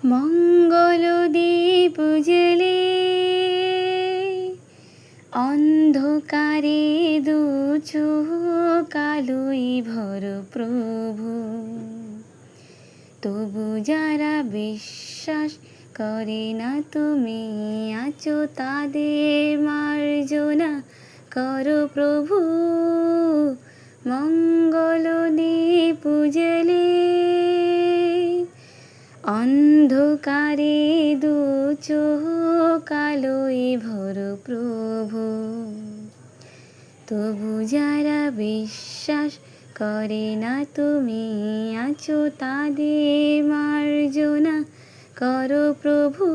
মঙ্গল দীপ জ্বেলে অন্ধকারে দু চোখ আলোয় ভর প্রভু। তবু যারা বিশ্বাস করে না তুমি আছো, তাদের মার্জনা করো প্রভু। মঙ্গল দীপ জ্বেলে অন্ধকারে দু চোখ আলোয় ভর প্রভু। তবু যারা বিশ্বাস করে না তুমি আছো, তাদের মার্জনা করো প্রভু।